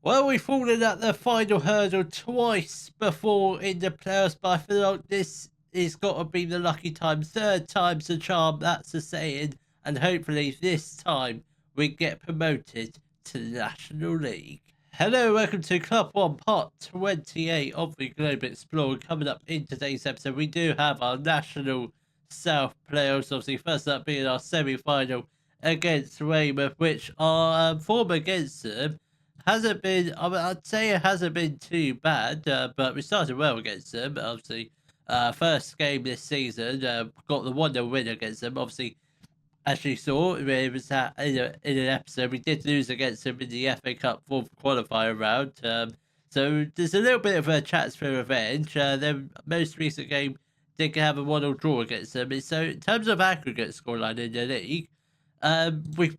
Well, we've fallen at the final hurdle twice before in the playoffs, but I feel like this is got to be the lucky time. Third time's a charm, that's the saying. And hopefully this time we get promoted to the National League. Hello, welcome to Club 1, part 28 of the Globe Explorer. Coming up in today's episode, we do have our National South playoffs. Obviously, first up being our semi-final against Weymouth, which our form against them hasn't been, I'd say it hasn't been too bad, but we started well against them. Obviously, first game this season, got the 1-0 win against them. Obviously, as you saw, it was in an episode, we did lose against them in the FA Cup fourth qualifier round. So there's a little bit of a chance for revenge. Their most recent game did have a 1-0 draw against them. And so in terms of aggregate scoreline in the league,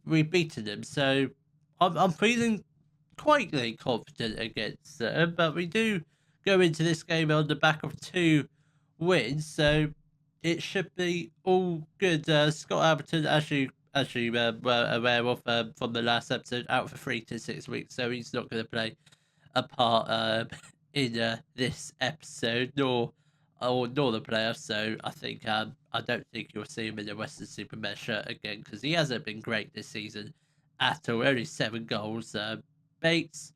we've beaten them. So I'm feeling quite confident against them, but we do go into this game on the back of 2 wins, so it should be all good. Scott Alberton, as you were aware of from the last episode, out for 3 to 6 weeks, so he's not going to play a part in this episode, nor the playoffs. So I think I don't think you'll see him in the Weston-Super-Mare shirt again, because he hasn't been great this season at all. Only 7 goals. Bates,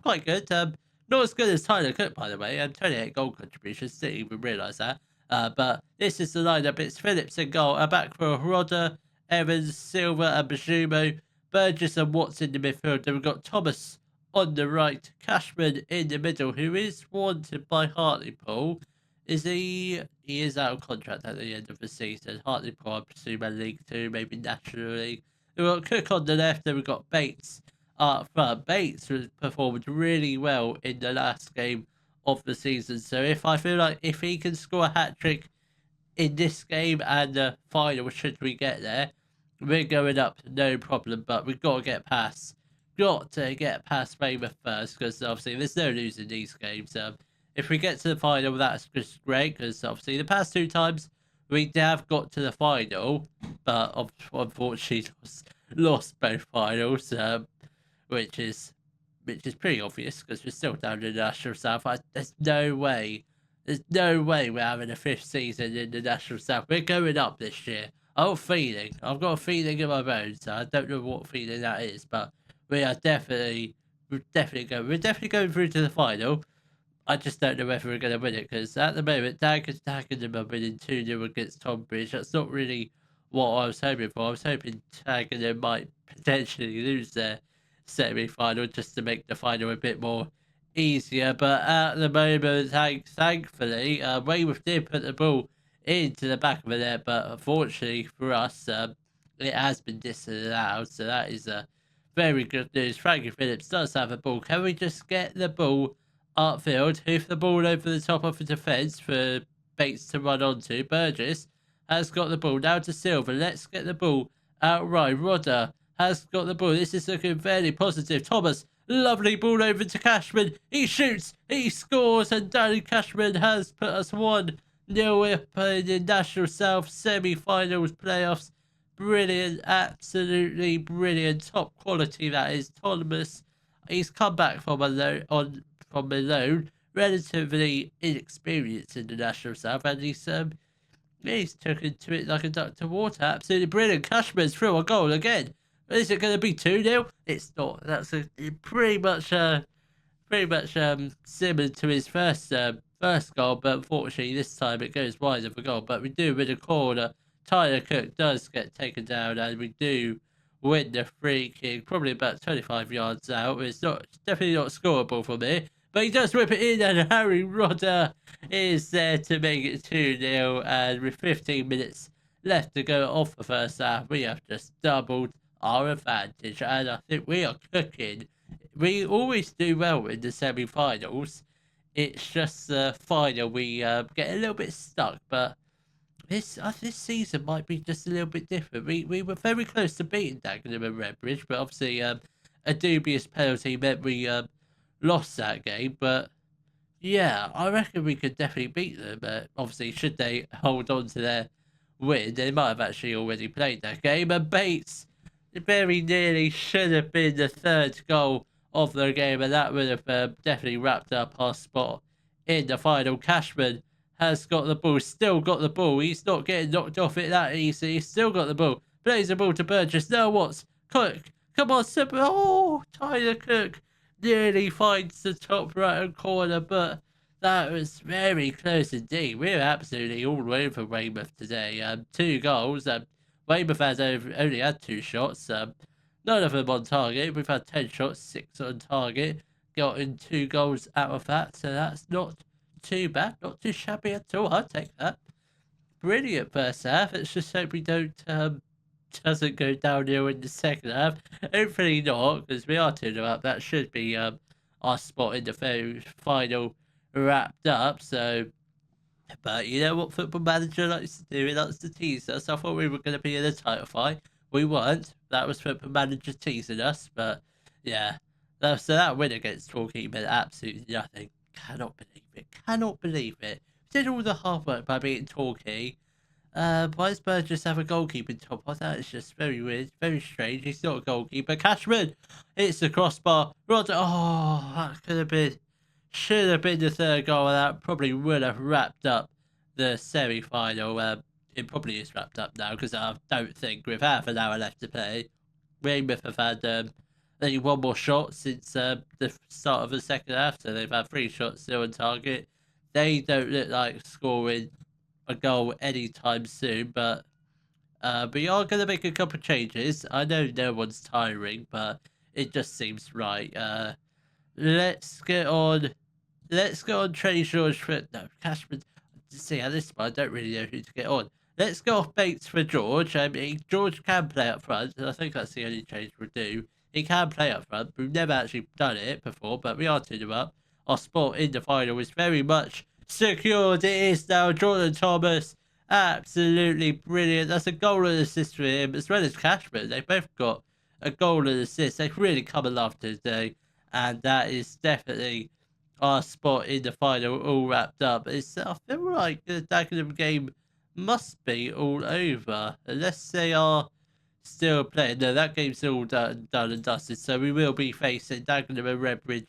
quite good. Not as good as Tyler Cook, by the way. 28 goal contributions. Didn't even realise that. But this is the lineup. It's Phillips in goal. A back for Rodder, Evans, Silva, and Bajumo. Burgess and Watts in the midfield. Then we've got Thomas on the right. Cashman in the middle, who is wanted by Hartlepool. He is out of contract at the end of the season. Hartlepool, I presume, in League 2, maybe National League. We've got Cook on the left. Then we've got Bates up front. Bates performed really well in the last game of the season. So I feel like if he can score a hat-trick in this game and the final, should we get there, we're going up no problem. But we've got to get past Weymouth first, because obviously there's no losing these games. If we get to the final, that's just great, because obviously the past 2 times we have got to the final, but unfortunately lost both finals. Which is pretty obvious, because we're still down in the National South. There's no way we're having a 5th season in the National South. We're going up this year. I've got a feeling in my bones. I don't know what feeling that is, but we're definitely going through to the final. I just don't know whether we're going to win it, because at the moment, Dagenham are winning 2-0 against Tonbridge. That's not really what I was hoping for. I was hoping Dagenham might potentially lose their semi-final just to make the final a bit more easier, but at the moment, thankfully, Weymouth did put the ball into the back of the net, but unfortunately for us, it has been disallowed, so that is very good news. Frankie Phillips does have a ball. Can we just get the ball upfield, hoof the ball over the top of the defence for Bates to run onto? Burgess has got the ball now to Silva. Let's get the ball outright. Rodder has got the ball. This is looking very positive. Thomas, lovely ball over to Cashman. He shoots, he scores, and Danny Cashman has put us 1-0 up in the National South semi-finals playoffs. Brilliant, absolutely brilliant, top quality that is. Thomas, he's come back from a loan, relatively inexperienced in the National South, and he's taken to it like a duck to water. Absolutely brilliant. Cashman's through a goal again. Is it going to be 2-0? It's not. That's pretty much similar to his first goal, but unfortunately this time it goes wide of a goal. But we do win a corner. Tyler Cook does get taken down, and we do win the free kick, probably about 25 yards out. It's definitely not scoreable from here, but he does whip it in, and Harry Rodder is there to make it 2-0. And with 15 minutes left to go off the first half, we have just doubled our advantage, and I think we are cooking. We always do well in the semi-finals. It's just the final we get a little bit stuck, but this season might be just a little bit different. We were very close to beating Dagenham and Redbridge, but obviously a dubious penalty meant we lost that game. But yeah, I reckon we could definitely beat them. Obviously, should they hold on to their win, they might have actually already played that game. And Bates very nearly should have been the 3rd goal of the game, and that would have definitely wrapped up our spot in the final. Cashman has got the ball, still got the ball. He's not getting knocked off it that easy. He's still got the ball. Plays the ball to Burgess. Now what's Cook? Come on, Super. Oh, Tyler Cook nearly finds the top right-hand corner, but that was very close indeed. We're absolutely all over Weymouth today. 2 goals. Weymouth has only had 2 shots. None of them on target. We've had 10 shots, 6 on target. Gotten 2 goals out of that, so that's not too bad. Not too shabby at all. I'll take that. Brilliant first half. Let's just hope we doesn't go downhill in the second half. Hopefully not, because we are 2-0 up. That should be our spot in the final wrapped up. So, but you know what Football Manager likes to do? He likes to tease us. I thought we were going to be in a title fight. We weren't. That was Football Manager teasing us. But yeah, so that win against Torquay meant absolutely nothing. Cannot believe it. Cannot believe it. Did all the hard work by beating Torquay. Why does Burgess have a goalkeeping top? I thought it's just very weird, very strange. He's not a goalkeeper. Cashman, it's the crossbar. Rod, oh, that should have been the 3rd goal, and that probably would have wrapped up the semi-final. It probably is wrapped up now, because I don't think with half an hour left to play, Weymouth have had only 1 more shot since the start of the second half, so they've had 3 shots still on target. They don't look like scoring a goal anytime soon, but we are going to make a couple of changes. I know no one's tiring, but it just seems right. Let's get on Trey George for Cashman. See, at this point, I don't really know who to get on. Let's go off Bates for George. I mean, George can play up front, and I think that's the only change we'll do. He can play up front. We've never actually done it before, but we are 2-0 up. Our spot in the final is very much secured. It is now. Jordan Thomas, absolutely brilliant. That's a goal and assist for him, as well as Cashman. They both got a goal and assist. They've really come alive today, and that is definitely our spot in the final all wrapped up. I feel like the Dagenham game must be all over, unless they are still playing. No, that game's all done and dusted, so we will be facing Dagenham and Redbridge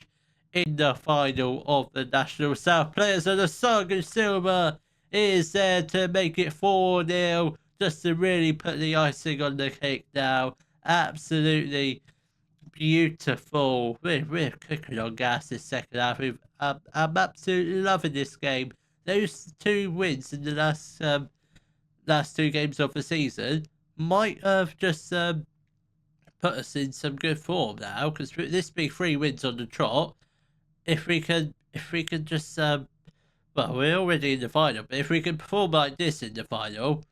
in the final of the National South. Players of the Saga Silver is there to make it 4-0, just to really put the icing on the cake now. Absolutely beautiful. We're cooking on gas this second half. I'm absolutely loving this game. Those 2 wins in the last 2 games of the season might have just put us in some good form now, because this be 3 wins on the trot. If we can just well, we're already in the final, but if we can perform like this in the final,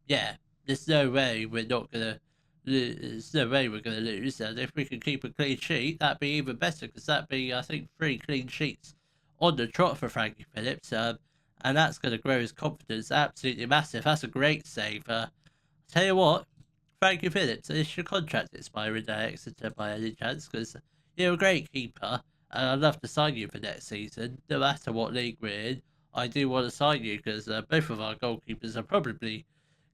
yeah, there's no way we're not gonna there's no way we're gonna lose. And if we can keep a clean sheet, that'd be even better, because that'd be, I think, 3 clean sheets on the trot for Frankie Phillips, and that's gonna grow his confidence absolutely massive. That's a great save. Tell you what, Frankie Phillips, is your contract expiring at Exeter by any chance? Because you're a great keeper, and I'd love to sign you for next season, no matter what league we're in. I do want to sign you, because both of our goalkeepers are probably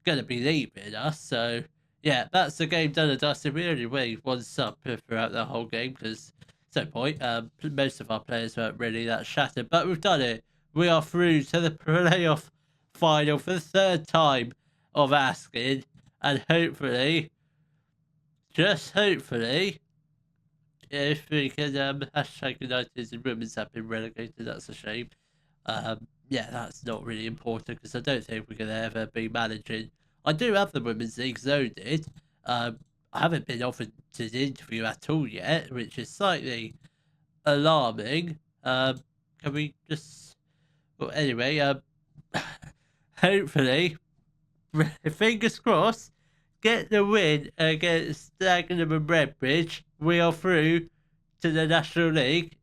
going to be leaving us. So, yeah, that's the game done and dusted. We only made 1 sub throughout the whole game, because no point. Most of our players weren't really that shattered, but we've done it. We are through to the playoff final for the 3rd time of asking, and hopefully, just hopefully, if we can, hashtag United and Women's have been relegated. That's a shame. Yeah, that's not really important, because I don't think we're going to ever be managing. I do have the Women's League zoned. I haven't been offered to the interview at all yet, which is slightly alarming. Can we just... Well, anyway, hopefully, fingers crossed, get the win against Dagenham and Redbridge. We are through to the National League.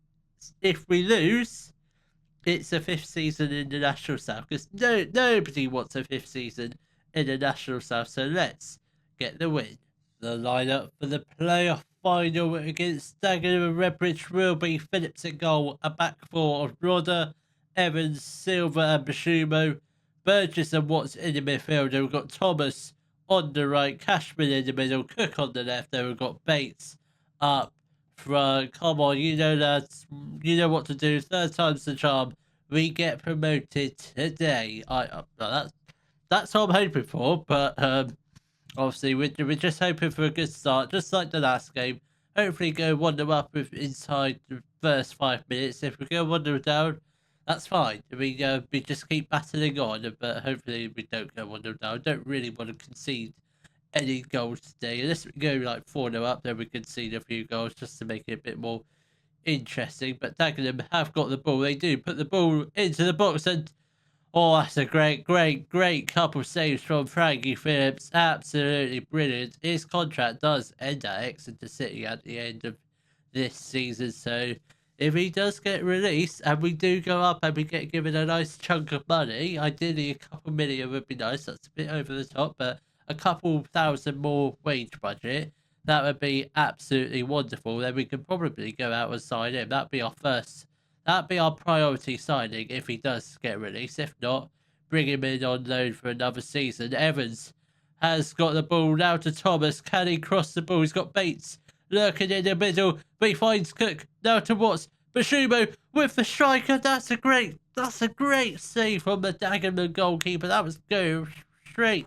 If we lose, it's a 5th season in the National South, because nobody wants a 5th season in the National South, so let's get the win. The lineup for the playoff final against Dagenham and Redbridge will be Phillips at goal, a back 4 of Rodder, Evans, Silver and Bashumo, Burgess and Watts in the midfield. We've got Thomas on the right, Cashman in the middle, Cook on the left. Then we've got Bates up front. Come on, you know that. You know what to do. Third time's the charm. We get promoted today. That's what I'm hoping for. But obviously, we're just hoping for a good start, just like the last game. Hopefully, go 1-0 up inside the first 5 minutes. If we go 1-0 down, that's fine. We just keep battling on, but hopefully we don't go 1-0 down. I don't really want to concede any goals today. Unless we go like 4-0 up, then we concede a few goals just to make it a bit more interesting. But Dagenham have got the ball. They do put the ball into the box, and oh, that's a great couple saves from Frankie Phillips. Absolutely brilliant. His contract does end at Exeter City at the end of this season, so if he does get released and we do go up and we get given a nice chunk of money, ideally a couple million would be nice. That's a bit over the top, but a couple thousand more wage budget, that would be absolutely wonderful. Then we could probably go out and sign him. That'd be our priority signing if he does get released. If not, bring him in on loan for another season. Evans has got the ball now to Thomas. Can he cross the ball? He's got Bates lurking in the middle, but he finds Cook. Now to Watts. Bashumo with the striker. That's a great save from the Dagenham goalkeeper. That was going straight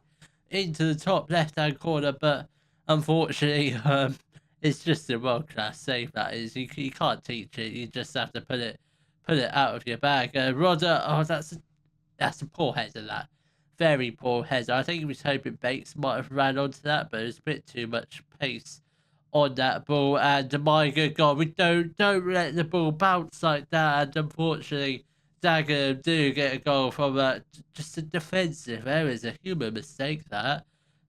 into the top left-hand corner, but unfortunately, it's just a world-class save. That is, you can't teach it. You just have to put it out of your bag. Rodder, oh, that's a poor header. That very poor header. I think he was hoping Bates might have ran onto that, but there's a bit too much pace on that ball. And my good God, we don't let the ball bounce like that. And unfortunately, Dagenham do get a goal from just a defensive error. It's a human mistake. That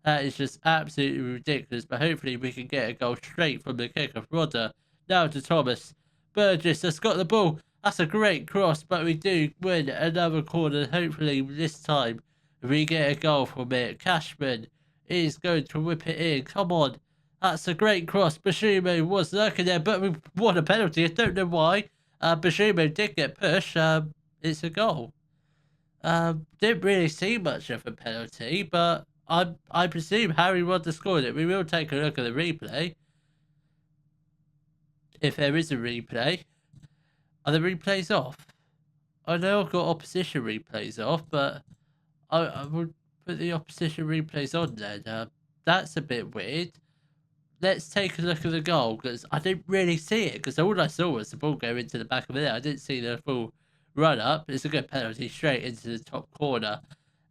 is just absolutely ridiculous. But hopefully we can get a goal straight from the kick of Rodder. Now to Thomas. Burgess has got the ball. That's a great cross, but we do win another corner. Hopefully this time we get a goal from it. Cashman is going to whip it in. Come on. That's a great cross. Bashumo was lurking there, but we won a penalty. I don't know why. Bashumo did get pushed. It's a goal. Didn't really see much of a penalty, but I presume Harry Rodder scored it. We will take a look at the replay. If there is a replay. Are the replays off? I know I've got opposition replays off, but I would put the opposition replays on then. That's a bit weird. Let's take a look at the goal, because I didn't really see it, because all I saw was the ball go into the back of the net. I didn't see the full run up. It's a good penalty straight into the top corner.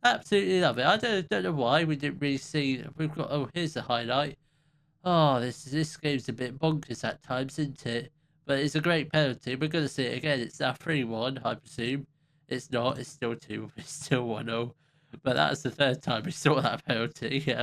Absolutely love it. I don't know why we didn't really see. We've got, oh, here's the highlight. Oh, this game's a bit bonkers at times, isn't it? But it's a great penalty. We're going to see it again. It's now 3-1, I presume. It's not. It's still 2. It's still 1-0. But that's the third time we saw that penalty.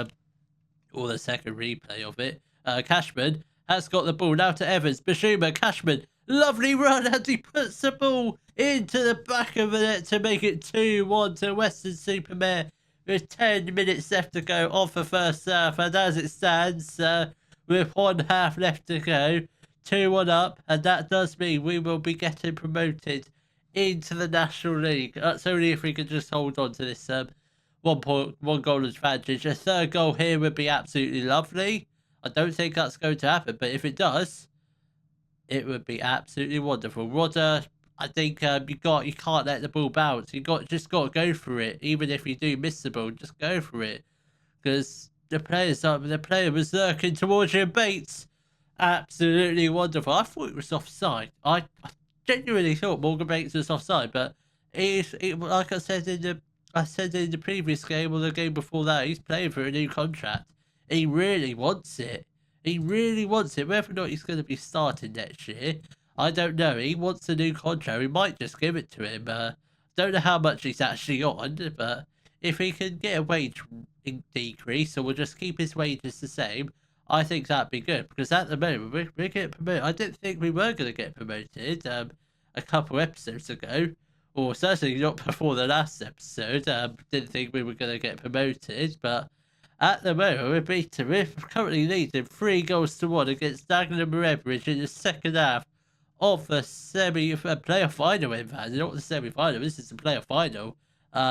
Or the second replay of it. Cashman has got the ball now to Evans. Bashumo, Cashman. Lovely run as he puts the ball into the back of the net to make it 2-1 to Weston-Super-Mare. With 10 minutes left to go off the first half. And as it stands, with one half left to go, 2-1 up, and that does mean we will be getting promoted into the National League. That's only if we can just hold on to this 1 goal advantage. A third goal here would be absolutely lovely. I don't think that's going to happen, but if it does, it would be absolutely wonderful. Rodder, I think you can't let the ball bounce. You just got to go for it. Even if you do miss the ball, just go for it, because the player was lurking towards you. Bates. Absolutely wonderful. I thought it was offside. I genuinely thought Morgan Bates was offside, but like I said in the previous game or the game before that, he's playing for a new contract. He really wants it. Whether or not he's going to be starting next year, I don't know. He wants a new contract. We might just give it to him. Don't know how much he's actually on, but if he can get a wage decrease, or we'll just keep his wages the same, I think that'd be good, because at the moment we're getting promoted. I didn't think we were going to get promoted a couple episodes ago, or certainly not before the last episode. Didn't think we were going to get promoted, but at the moment we're currently leading 3-1 against Dagenham Redbridge in the second half of the playoff final. In fact, not the semi-final. This is the playoff final.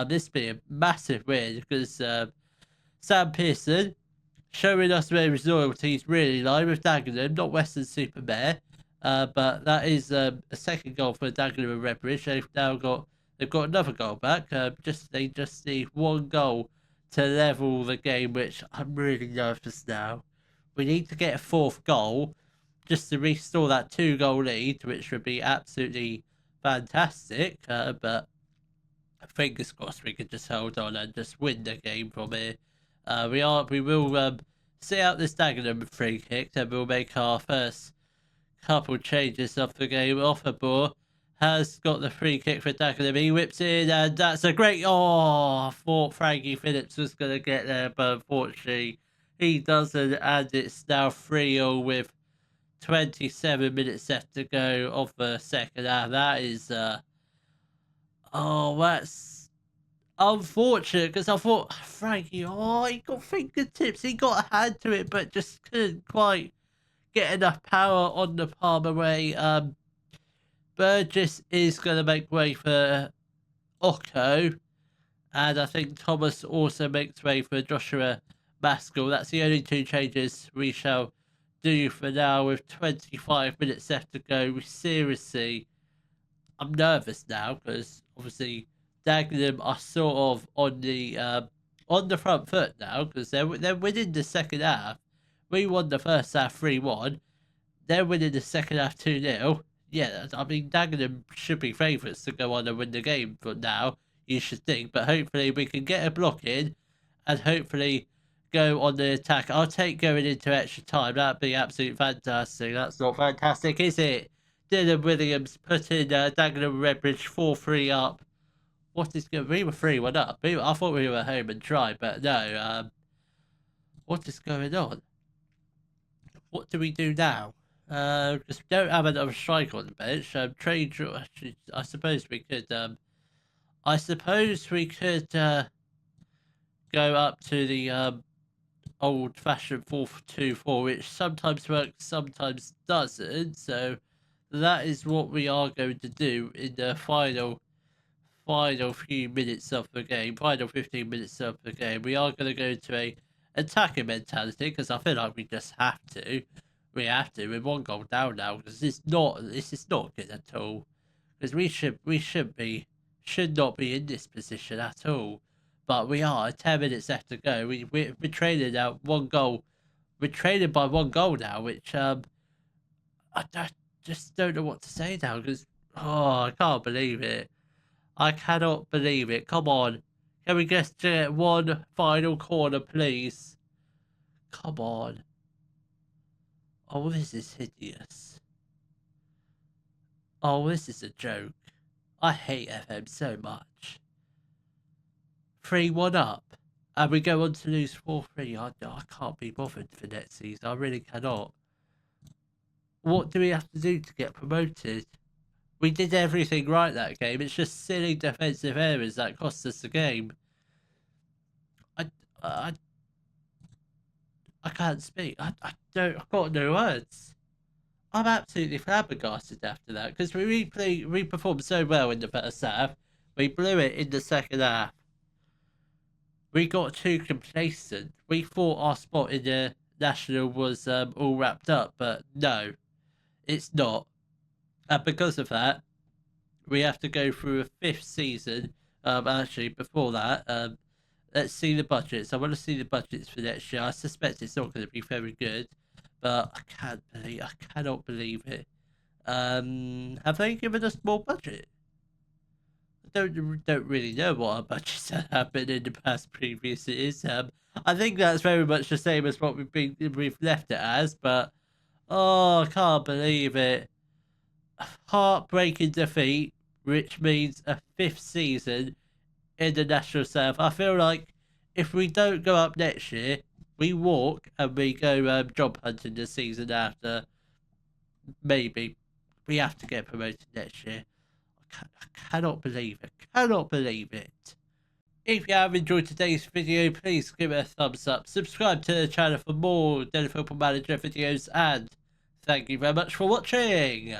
This being a massive win, because Sam Pearson showing us where his loyalties really lie with Dagenham, not Weston-Super-Mare. But that is a second goal for Dagenham and Redbridge. They've got another goal back. They just need one goal to level the game, which I'm really nervous now. We need to get a fourth goal just to restore that 2-goal lead, which would be absolutely fantastic. But fingers crossed we can just hold on and just win the game from here. We will see out this Dagenham free kick, and we'll make our first couple changes of the game. Offerbore has got the free kick for Dagenham. He whips in, and that's a great. Oh, I thought Frankie Phillips was going to get there, but unfortunately he doesn't, and it's now 3-0 with 27 minutes left to go of the second half. That is, that's unfortunate, because I thought Frankie, he got fingertips, he got a hand to it, but just couldn't quite get enough power on the palm away. Burgess is going to make way for Occo, and I think Thomas also makes way for Joshua Maskell. That's the only two changes we shall do for now, with 25 minutes left to go. Seriously, I'm nervous now, because obviously Dagenham are sort of on the front foot now, because they're winning the second half. We won the first half 3-1. They're winning the second half 2-0. Yeah, I mean, Dagenham should be favourites to go on and win the game for now, you should think. But hopefully we can get a block in and hopefully go on the attack. I'll take going into extra time. That'd be absolutely fantastic. That's not fantastic, is it? Dylan Williams putting Dagenham Redbridge 4-3 up. What is going? We were 3-1 up. I thought we were home and dry, but no. What is going on? What do we do now? Because we don't have another striker on the bench. Trade. Actually, I suppose we could. Go up to the old-fashioned 4-2-4, which sometimes works, sometimes doesn't. So that is what we are going to do in the final few minutes of the game, final 15 minutes of the game. We are going to go to a attacking mentality, because I feel like we just have to. We have to. We're 1 goal down now, because this is not good at all. Because we should not be in this position at all. But we are. 10 minutes left to go. We're trailing out 1 goal. We're trailing by 1 goal now, which I just don't know what to say now, because I can't believe it. I cannot believe it. Come on. Can we just get 1 final corner, please? Come on. Oh, this is hideous. Oh, this is a joke. I hate FM so much. 3-1 up. And we go on to lose 4-3. I can't be bothered for next season. I really cannot. What do we have to do to get promoted? We did everything right that game. It's just silly defensive errors that cost us the game. I can't speak. I've got no words. I'm absolutely flabbergasted after that, because we performed so well in the first half. We blew it in the second half. We got too complacent. We thought our spot in the national was all wrapped up, but no, it's not. And because of that, we have to go through a 5th season. Actually, before that, let's see the budgets. I want to see the budgets for next year. I suspect it's not going to be very good, but I cannot believe it. Have they given us more budget? I don't really know what our budgets have happened in the past previous years. I think that's very much the same as what we've left it as, but I can't believe it. Heartbreaking defeat, which means a 5th season in the National South. I feel like if we don't go up next year, we walk and we go job hunting the season after. Maybe. We have to get promoted next year. I cannot believe it. Cannot believe it. If you have enjoyed today's video, please give it a thumbs up. Subscribe to the channel for more Daily Football Manager videos, and thank you very much for watching.